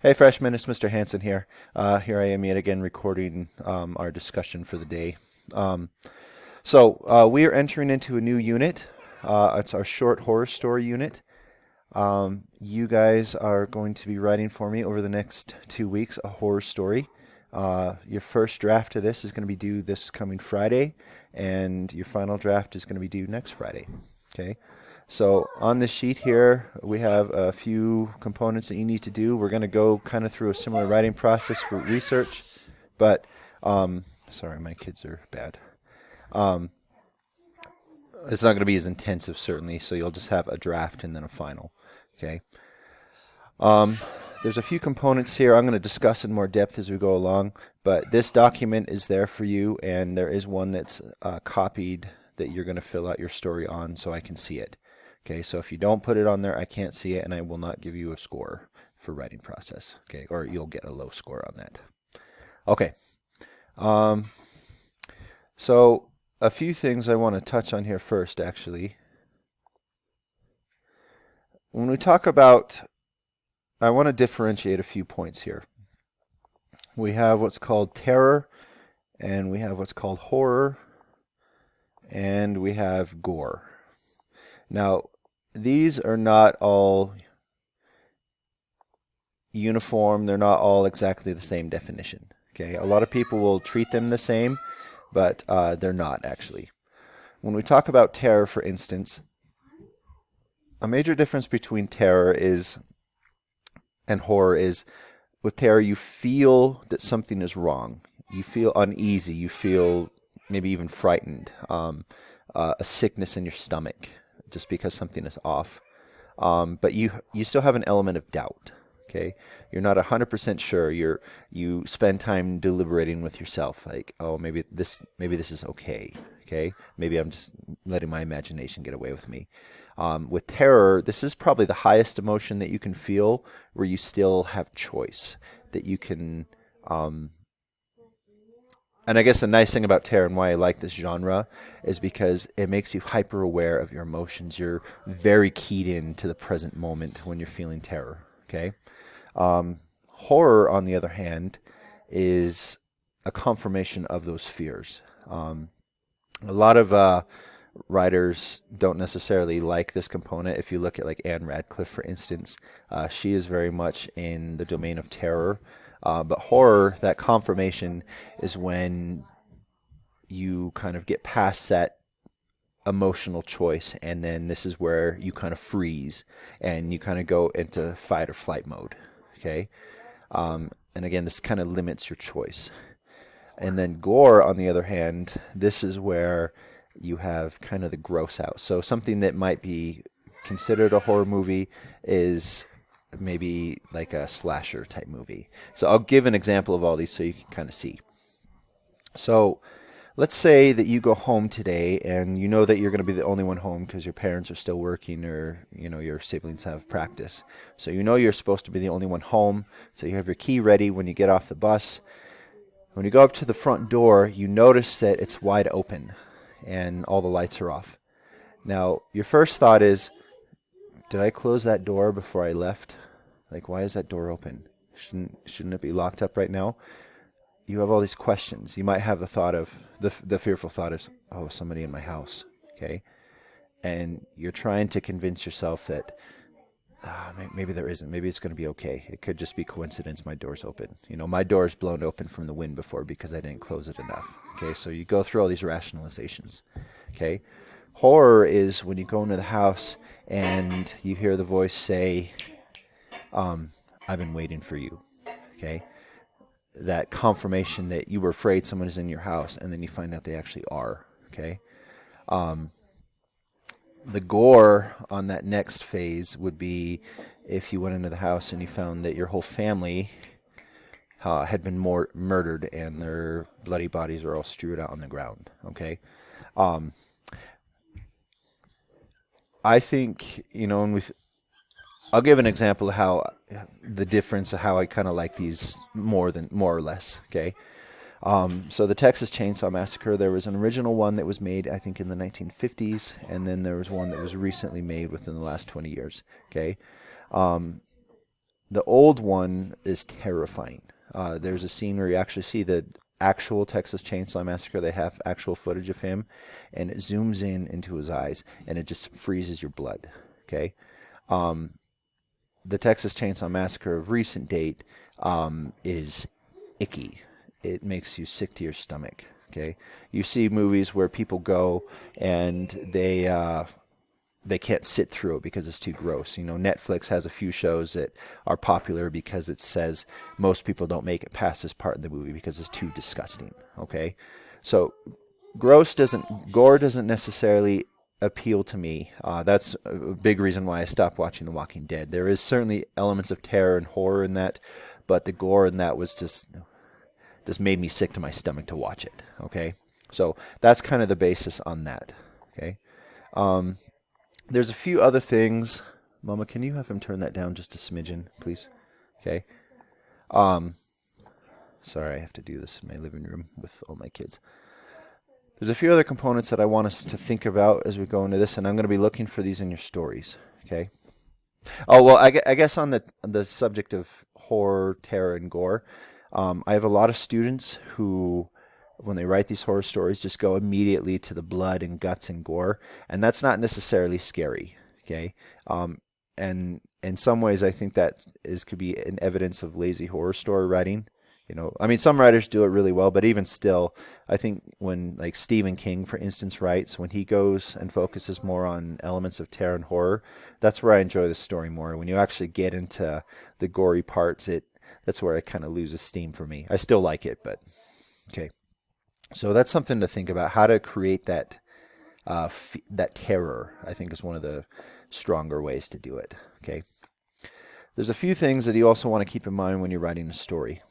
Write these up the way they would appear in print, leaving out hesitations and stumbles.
Hey, freshmen, it's Mr. Hanson here. Here I am yet again recording our discussion for the day. Um, we are entering into a new unit. It's our short horror story unit. You guys are going to be writing for me over the next 2 weeks a horror story. Your first draft of this is going to be due this coming Friday, and your final draft is going to be due next Friday. Okay. So on this sheet here, we have a few components that you need to do. We're going to go kind of through a similar writing process for research, but sorry, my kids are bad. Um, it's not going to be as intensive, certainly. So you'll just have a draft and then a final. Okay. Um, there's a few components here I'm going to discuss in more depth as we go along, but this document is there for you, and there is one that's copied that you're going to fill out your story on so I can see it. Okay, so if you don't put it on there, I can't see it, and I will not give you a score for writing process. Okay, or you'll get a low score on that. Okay, um, so a few things I want to touch on here first, actually. When we talk about, I want to differentiate a few points here. We have what's called terror, and we have what's called horror, and we have gore. Now, these are not all uniform. They're not all exactly the same definition. Okay, a lot of people will treat them the same, but they're not actually. When we talk about terror, for instance, a major difference between terror is and horror is with terror you feel that something is wrong. You feel uneasy. You feel maybe even frightened. A sickness in your stomach just because something is off. But you still have an element of doubt. Okay, you're not 100% sure. You spend time deliberating with yourself, like, oh, maybe this is okay. Okay, maybe I'm just letting my imagination get away with me. With terror, this is probably the highest emotion that you can feel, where you still have choice, that you can. And I guess the nice thing about terror and why I like this genre is because it makes you hyper aware of your emotions. You're very keyed in to the present moment when you're feeling terror. Okay. Horror, on the other hand, is a confirmation of those fears. A lot of writers don't necessarily like this component. If you look at like Anne Radcliffe, for instance, she is very much in the domain of terror. But horror, that confirmation, is when you kind of get past that emotional choice, and then this is where you kind of freeze and you kind of go into fight or flight mode. Okay, and again, this kind of limits your choice. And then gore, on the other hand, this is where you have kind of the gross out. So something that might be considered a horror movie is maybe like a slasher type movie. So I'll give an example of all these so you can kind of see. So let's say that you go home today and you know that you're going to be the only one home because your parents are still working, or your siblings have practice. So you know you're supposed to be the only one home. So you have your key ready when you get off the bus. When you go up to the front door, you notice that it's wide open and all the lights are off. Now, your first thought is, did I close that door before I left? Like, why is that door open? Shouldn't it be locked up right now? You have all these questions. You might have the thought of, the fearful thought is, oh, somebody in my house. Okay? And you're trying to convince yourself that maybe there isn't. Maybe it's going to be okay. It could just be coincidence. My door's open. My door's blown open from the wind before because I didn't close it enough. Okay, so you go through all these rationalizations. Okay, horror is when you go into the house and you hear the voice say, "I've been waiting for you." Okay, that confirmation that you were afraid someone is in your house, and then you find out they actually are. Okay. The gore on that next phase would be if you went into the house and you found that your whole family had been murdered and their bloody bodies are all strewed out on the ground. Okay, I think I'll give an example of how the difference of how I kind of like these more or less. Okay. So the Texas Chainsaw Massacre, there was an original one that was made, I think, in the 1950s, and then there was one that was recently made within the last 20 years. Okay, the old one is terrifying. There's a scene where you actually see the actual Texas Chainsaw Massacre. They have actual footage of him, and it zooms in into his eyes, and it just freezes your blood. Okay, the Texas Chainsaw Massacre of recent date is icky. It makes you sick to your stomach. Okay, you see movies where people go and they can't sit through it because it's too gross. You know, Netflix has a few shows that are popular because it says most people don't make it past this part of the movie because it's too disgusting. Okay, so gore doesn't necessarily appeal to me. That's a big reason why I stopped watching The Walking Dead. There is certainly elements of terror and horror in that, but the gore in that was just made me sick to my stomach to watch it. Okay, so that's kind of the basis on that. Okay, there's a few other things. Mama, can you have him turn that down just a smidgen, please? Okay. Sorry, I have to do this in my living room with all my kids. There's a few other components that I want us to think about as we go into this, and I'm going to be looking for these in your stories. Okay. Oh well, I guess on the subject of horror, terror, and gore, I have a lot of students who, when they write these horror stories, just go immediately to the blood and guts and gore, and that's not necessarily scary. Okay. And in some ways, I think that could be an evidence of lazy horror story writing. You know, I mean, some writers do it really well, but even still, I think when, like, Stephen King, for instance, writes, when he goes and focuses more on elements of terror and horror, that's where I enjoy the story more. When you actually get into the gory parts, that's where it kind of loses steam for me. I still like it, but okay. So that's something to think about. How to create that that terror, I think, is one of the stronger ways to do it. Okay. There's a few things that you also want to keep in mind when you're writing a story.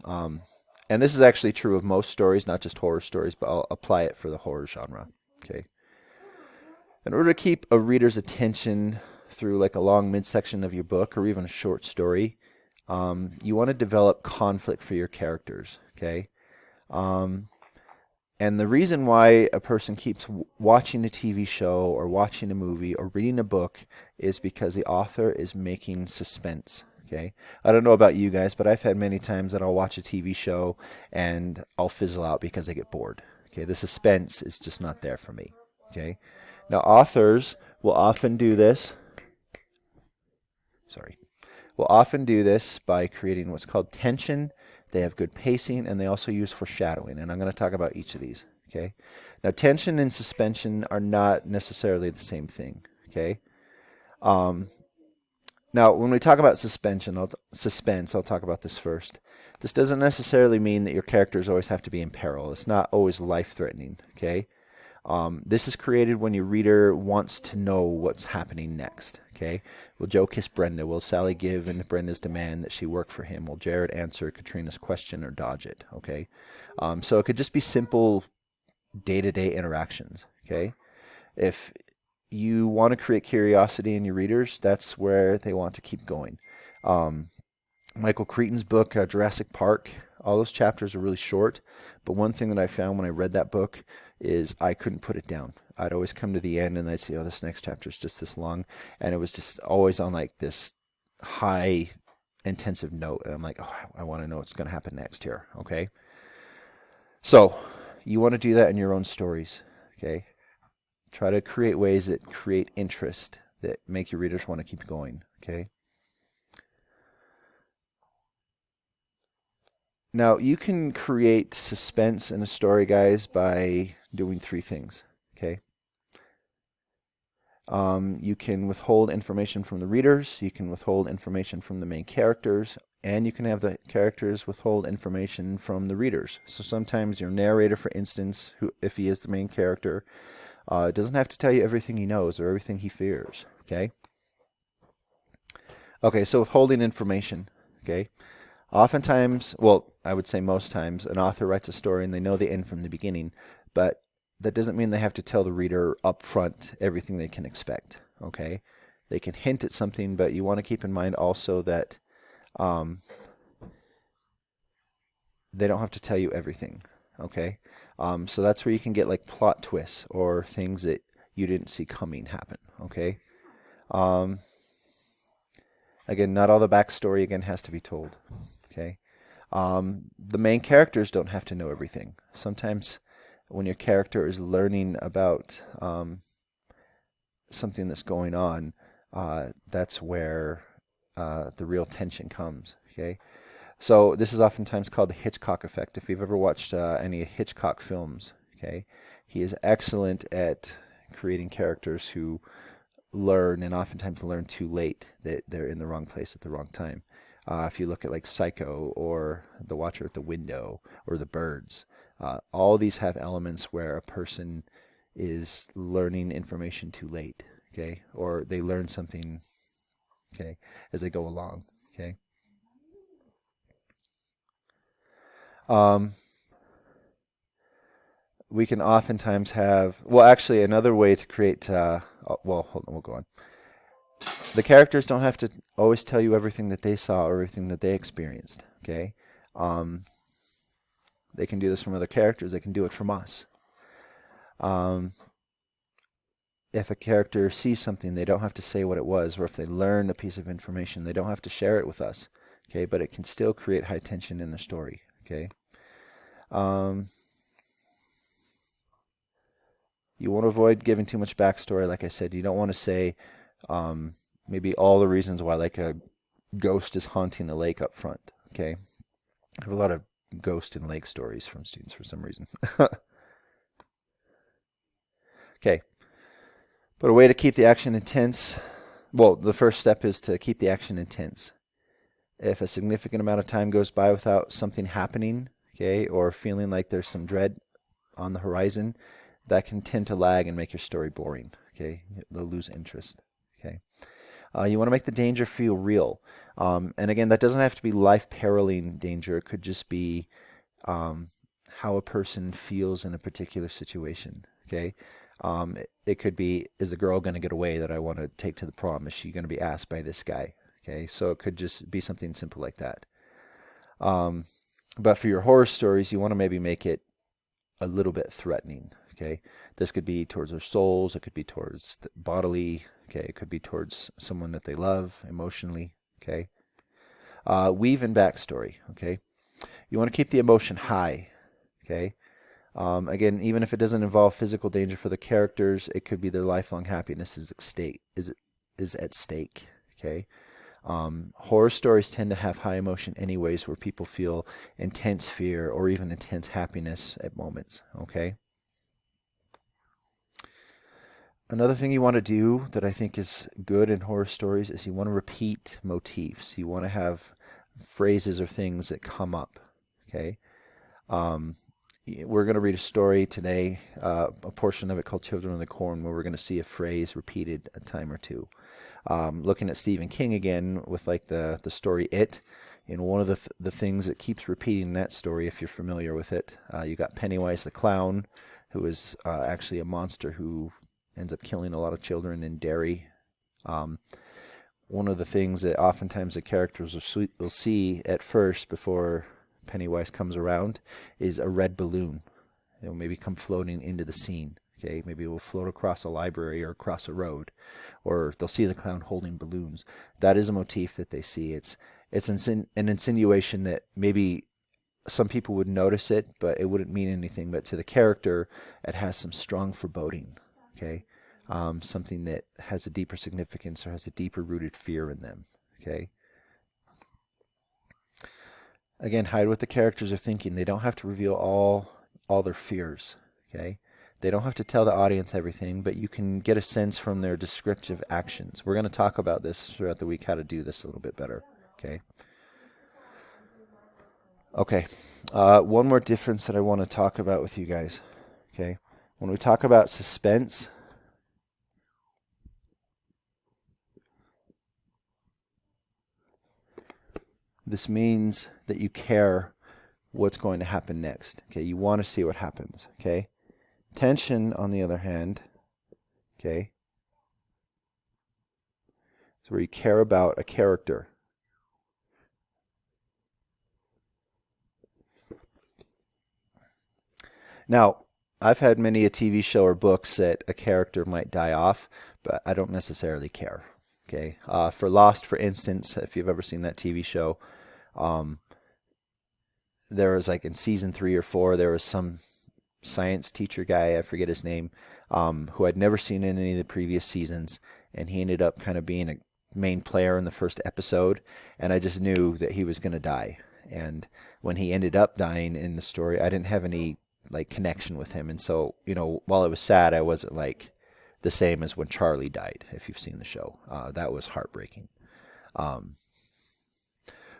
And this is actually true of most stories, not just horror stories, but I'll apply it for the horror genre. Okay. In order to keep a reader's attention through like a long midsection of your book or even a short story, you want to develop conflict for your characters. Okay. And the reason why a person keeps watching a TV show or watching a movie or reading a book is because the author is making suspense. Okay, I don't know about you guys, but I've had many times that I'll watch a TV show and I'll fizzle out because I get bored. Okay, the suspense is just not there for me. Okay, now authors will often do this. Will often do this by creating what's called tension. They have good pacing, and they also use foreshadowing, and I'm going to talk about each of these. Okay, now tension and suspension are not necessarily the same thing. Okay. Now, when we talk about suspense, I'll talk about this first. This doesn't necessarily mean that your characters always have to be in peril. It's not always life-threatening, okay? This is created when your reader wants to know what's happening next, okay? Will Joe kiss Brenda? Will Sally give in to Brenda's demand that she work for him? Will Jared answer Katrina's question or dodge it, okay? So it could just be simple day-to-day interactions, okay? If you want to create curiosity in your readers, that's where they want to keep going. Michael Crichton's book, Jurassic Park, all those chapters are really short, but one thing that I found when I read that book is I couldn't put it down. I'd always come to the end and I'd say, oh, this next chapter is just this long, and it was just always on like this high intensive note, and I'm like, oh, I want to know what's going to happen next here, okay? So you want to do that in your own stories, okay? Try to create ways that create interest, that make your readers want to keep going, okay? Now, you can create suspense in a story, guys, by doing three things, okay? You can withhold information from the readers, you can withhold information from the main characters, and you can have the characters withhold information from the readers. So sometimes your narrator, for instance, if he is the main character, doesn't have to tell you everything he knows or everything he fears, okay? Okay, so withholding information, okay? Oftentimes, well, I would say most times, an author writes a story and they know the end from the beginning, but that doesn't mean they have to tell the reader up front everything they can expect, okay? They can hint at something, but you want to keep in mind also that they don't have to tell you everything, okay? So that's where you can get like plot twists or things that you didn't see coming happen, okay? Again, not all the backstory again has to be told. Okay. The main characters don't have to know everything. Sometimes when your character is learning about something that's going on, that's where the real tension comes. Okay. So this is oftentimes called the Hitchcock effect. If you've ever watched any Hitchcock films, okay, he is excellent at creating characters who learn, and oftentimes learn too late, that they're in the wrong place at the wrong time. If you look at like Psycho or The Watcher at the Window or The Birds, all these have elements where a person is learning information too late, okay, or they learn something, okay, as they go along, okay. Um, we can oftentimes have, well, actually, another way to create, well, hold on, we'll go on. The characters don't have to always tell you everything that they saw or everything that they experienced, okay? Um, they can do this from other characters. They can do it from us. Um, if a character sees something, they don't have to say what it was, or if they learn a piece of information, they don't have to share it with us, okay? But it can still create high tension in a story, okay? Um, you want to avoid giving too much backstory. Like I said, you don't want to say maybe all the reasons why like a ghost is haunting a lake up front, okay? I have a lot of ghost and lake stories from students for some reason. Okay. But a way to keep the action intense, well, the first step is to keep the action intense. If a significant amount of time goes by without something happening, okay, or feeling like there's some dread on the horizon, that can tend to lag and make your story boring, okay? They'll lose interest, okay? You want to make the danger feel real. And again, that doesn't have to be life-periling danger. It could just be how a person feels in a particular situation, okay? It could be, is the girl going to get away that I want to take to the prom? Is she going to be asked by this guy? Okay, so it could just be something simple like that. But for your horror stories, you want to maybe make it a little bit threatening, okay? This could be towards their souls. It could be towards the bodily, okay? It could be towards someone that they love emotionally, okay? Weave in backstory, okay? You want to keep the emotion high, okay? Again, even if it doesn't involve physical danger for the characters, it could be their lifelong happiness is at stake. Okay. Horror stories tend to have high emotion anyways, where people feel intense fear or even intense happiness at moments. Okay. Another thing you want to do that I think is good in horror stories is you want to repeat motifs. You want to have phrases or things that come up. Okay. We're going to read a story today, a portion of it called Children of the Corn, where we're going to see a phrase repeated a time or two. Looking at Stephen King again with like the story It, one of the things that keeps repeating that story, if you're familiar with it, you got Pennywise the clown, who is actually a monster who ends up killing a lot of children in Derry. One of the things that oftentimes the characters will see at first before Pennywise comes around is a red balloon. It will maybe come floating into the scene. Okay, maybe it will float across a library or across a road, or they'll see the clown holding balloons. That is a motif that they see. It's an insinuation that maybe some people would notice it, but it wouldn't mean anything. But to the character, it has some strong foreboding. Okay, something that has a deeper significance or has a deeper rooted fear in them. Okay. Again, hide what the characters are thinking. They don't have to reveal all their fears, okay? They don't have to tell the audience everything, but you can get a sense from their descriptive actions. We're going to talk about this throughout the week, how to do this a little bit better, okay? Okay, one more difference that I want to talk about with you guys, okay? When we talk about suspense, this means that you care what's going to happen next. Okay, you want to see what happens. Okay, tension, on the other hand, okay, is where you care about a character. Now, I've had many a TV show or books that a character might die off, but I don't necessarily care. Okay. For Lost, for instance, if you've ever seen that TV show, um, there was like in season 3 or 4, there was some science teacher guy, I forget his name, who I'd never seen in any of the previous seasons, and he ended up kind of being a main player in the first episode, and I just knew that he was going to die. And when he ended up dying in the story, I didn't have any like connection with him, and so while it was sad, I wasn't like the same as when Charlie died. If you've seen the show, that was heartbreaking. Um,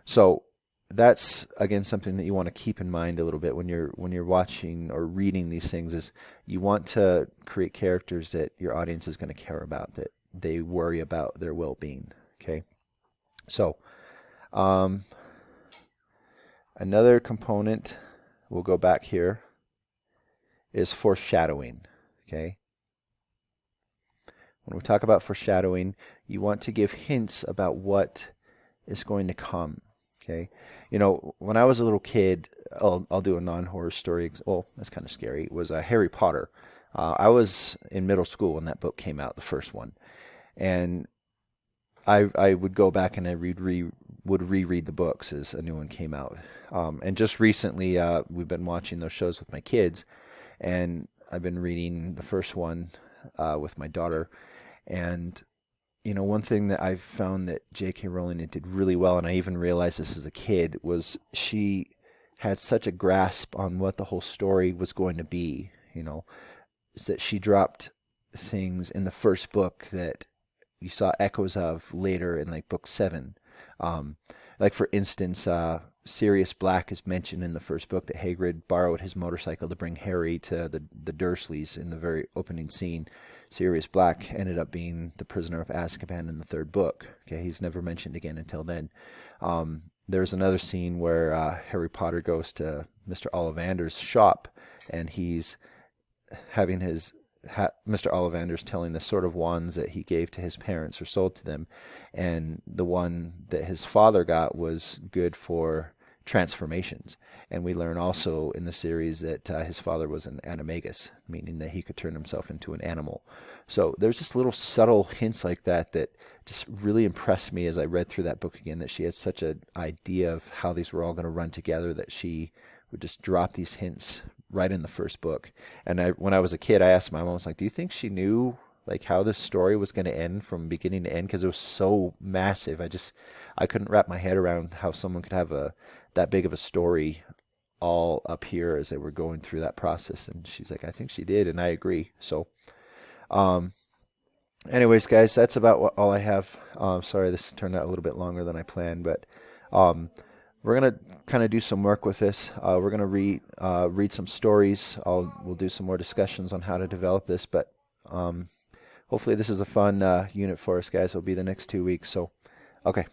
so that's again something that you want to keep in mind a little bit when you're watching or reading these things is you want to create characters that your audience is going to care about, that they worry about their well-being. Okay, so um, another component, we'll go back here, is foreshadowing. Okay, when we talk about foreshadowing, you want to give hints about what is going to come. Okay, when I was a little kid, I'll do a non-horror story. Well, that's kind of scary. It was Harry Potter. I was in middle school when that book came out, the first one, and I would go back and I would reread the books as a new one came out. And just recently, we've been watching those shows with my kids, and I've been reading the first one with my daughter, and one thing that I've found that J.K. Rowling did really well, and I even realized this as a kid, was she had such a grasp on what the whole story was going to be, is that she dropped things in the first book that you saw echoes of later in like book 7. Like for instance, Sirius Black is mentioned in the first book, that Hagrid borrowed his motorcycle to bring Harry to the Dursleys in the very opening scene. Sirius Black ended up being the prisoner of Azkaban in the third book. Okay, he's never mentioned again until then. There's another scene where Harry Potter goes to Mr. Ollivander's shop, and he's having Mr. Ollivander's telling the sort of wands that he gave to his parents or sold to them, and the one that his father got was good for transformations. And we learn also in the series that his father was an animagus, meaning that he could turn himself into an animal. So there's just little subtle hints like that that just really impressed me as I read through that book again, that she had such an idea of how these were all going to run together, that she would just drop these hints right in the first book. And when I was a kid, I asked my mom, I was like, do you think she knew like how this story was going to end from beginning to end? Because it was so massive. I couldn't wrap my head around how someone could have that big of a story all up here as they were going through that process. And she's like, I think she did, and I agree. So anyways, guys, that's about all I have. Sorry, this turned out a little bit longer than I planned, but we're going to kind of do some work with this. We're going to read some stories. We'll do some more discussions on how to develop this, but hopefully this is a fun unit for us, guys. It'll be the next 2 weeks. So, okay.